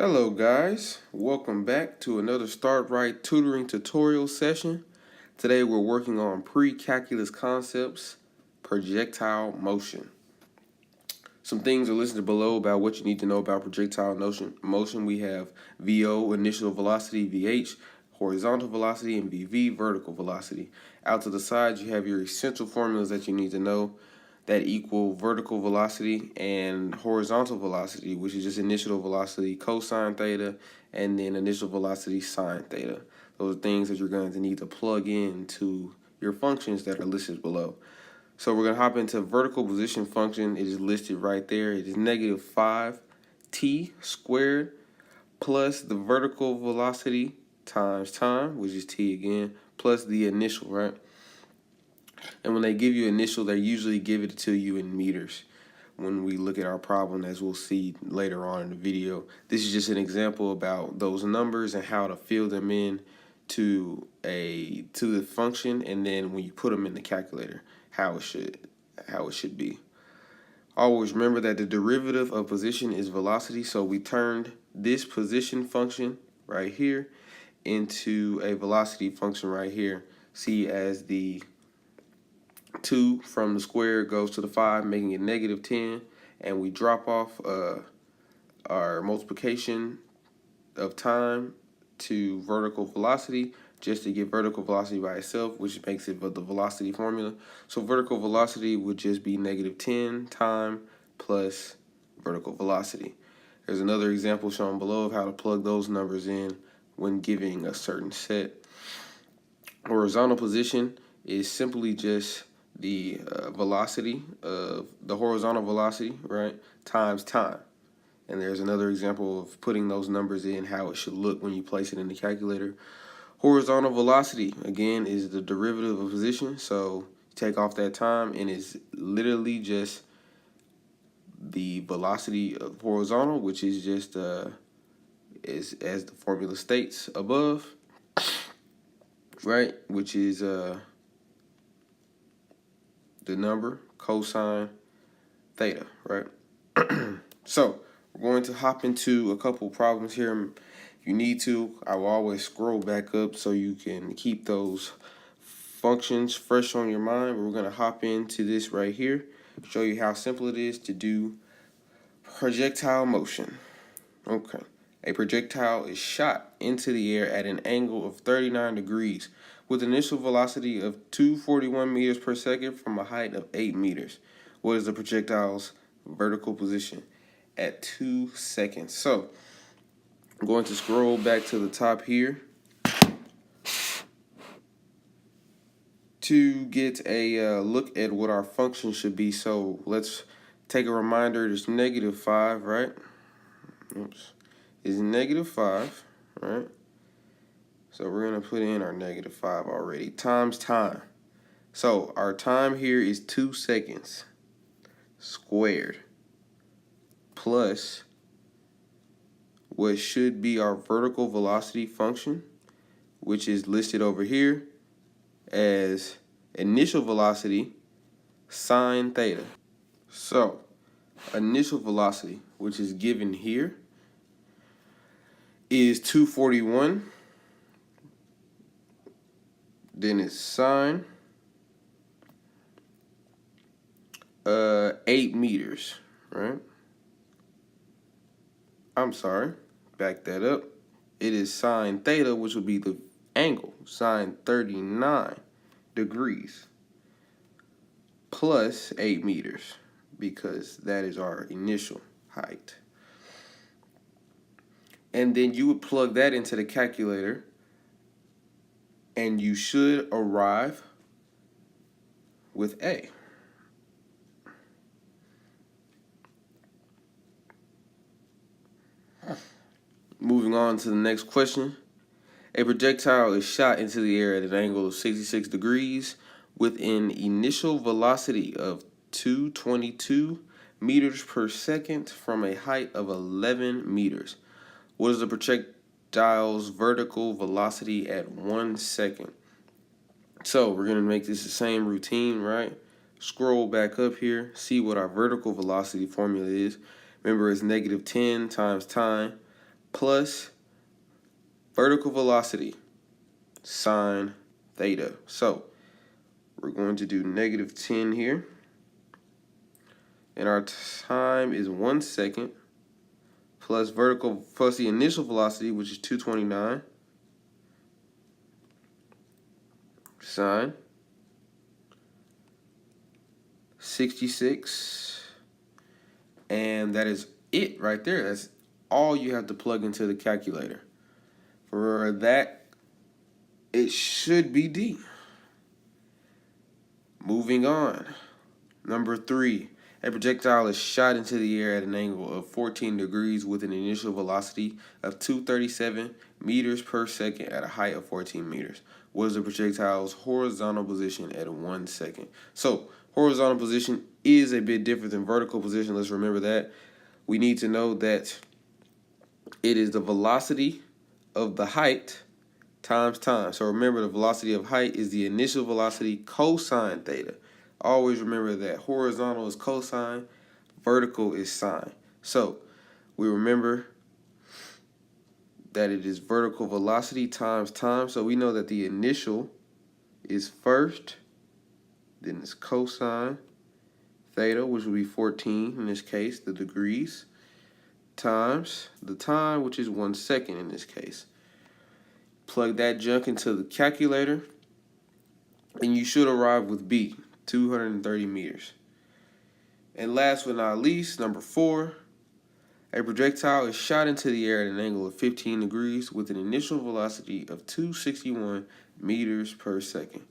Hello guys, welcome back to another Start Right tutoring tutorial session. Today we're working on pre-calculus concepts, projectile motion. Some things are listed below about what you need to know about projectile motion. We have VO, initial velocity, VH, horizontal velocity, and VV, vertical velocity. Out to the sides you have your essential formulas that you need to know that equal vertical velocity and horizontal velocity, which is just initial velocity cosine theta and then initial velocity sine theta. Those are things that you're going to need to plug into your functions that are listed below. So we're going to hop into vertical position function. It is listed right there. It is negative 5t squared plus the vertical velocity times time, which is t again, plus the initial, right? And when they give you initial, they usually give it to you in meters. When we look at our problem, as we'll see later on in the video, this is just an example about those numbers and how to fill them in to the function, and then when you put them in the calculator, how it should be. Always remember that the derivative of position is velocity, so we turned this position function right here into a velocity function right here. See, as the 2 from the square goes to the 5, making it negative 10, and we drop off our multiplication of time to vertical velocity just to get vertical velocity by itself, which makes it the velocity formula. So vertical velocity would just be negative 10 time plus vertical velocity. There's another example shown below of how to plug those numbers in when giving a certain set. Horizontal position is simply just the velocity of the horizontal velocity, right, times time. And there's another example of putting those numbers in, how it should look when you place it in the calculator. Horizontal velocity, again, is the derivative of position. So take off that time, and it's literally just the velocity of horizontal, which is just as the formula states above, right, which is the number cosine theta, right? So we're going to hop into a couple problems here. If you need to, I will always scroll back up so you can keep those functions fresh on your mind. We're going to hop into this right here, show you how simple it is to do projectile motion. Okay. A projectile is shot into the air at an angle of 39 degrees with initial velocity of 241 meters per second from a height of 8 meters. What is the projectile's vertical position at 2 seconds? So I'm going to scroll back to the top here to get a look at what our function should be. So let's take a reminder. It's negative 5, right? Oops. Is negative 5, right? So we're going to put in our negative 5 already, times time. So our time here is 2 seconds squared plus what should be our vertical velocity function, which is listed over here as initial velocity sine theta. So initial velocity, which is given here, is 241. Then it's sine 8 meters, right? I'm sorry, back that up. It is sine theta, which would be the angle, sine 39 degrees, plus 8 meters, because that is our initial height. And then you would plug that into the calculator, and you should arrive with A. Moving on to the next question. A projectile is shot into the air at an angle of 66 degrees with an initial velocity of 222 meters per second from a height of 11 meters. What is the projectile's vertical velocity at 1 second? So we're going to make this the same routine, right? Scroll back up here, see what our vertical velocity formula is. Remember, it's negative 10 times time plus vertical velocity, sine theta. So we're going to do negative 10 here. And our time is 1 second plus the initial velocity, which is 229, sine 66. And that is it right there. That's all you have to plug into the calculator. For that, it should be D. Moving on. Number 3. A projectile is shot into the air at an angle of 14 degrees with an initial velocity of 237 meters per second at a height of 14 meters. What is the projectile's horizontal position at 1 second? So, horizontal position is a bit different than vertical position. Let's remember that. We need to know that it is the velocity of the height times time. So remember, the velocity of height is the initial velocity cosine theta. Always remember that horizontal is cosine, vertical is sine. So we remember that it is vertical velocity times time. So we know that the initial is first, then it's cosine theta, which will be 14 in this case, the degrees, times the time, which is 1 second in this case. Plug that junk into the calculator, and you should arrive with B, 230 meters. And last but not least, number 4, a projectile is shot into the air at an angle of 15 degrees with an initial velocity of 261 meters per second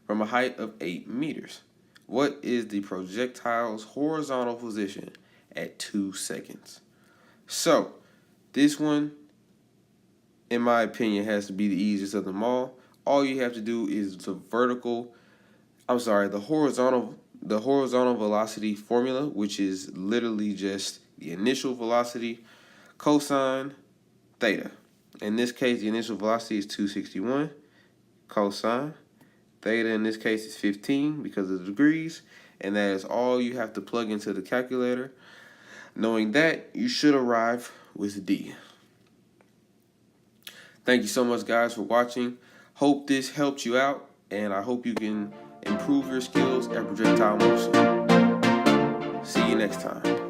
from a height of 8 meters. What is the projectile's horizontal position at 2 seconds? So, this one, in my opinion, has to be the easiest of them all. All you have to do is the horizontal velocity formula, which is literally just the initial velocity cosine theta. In this case, the initial velocity is 261 cosine theta. In this case, is 15 because of the degrees, and that is all you have to plug into the calculator. Knowing that, you should arrive with D. Thank you so much, guys, for watching. Hope this helped you out, and I hope you can improve your skills at projectile motion. See you next time.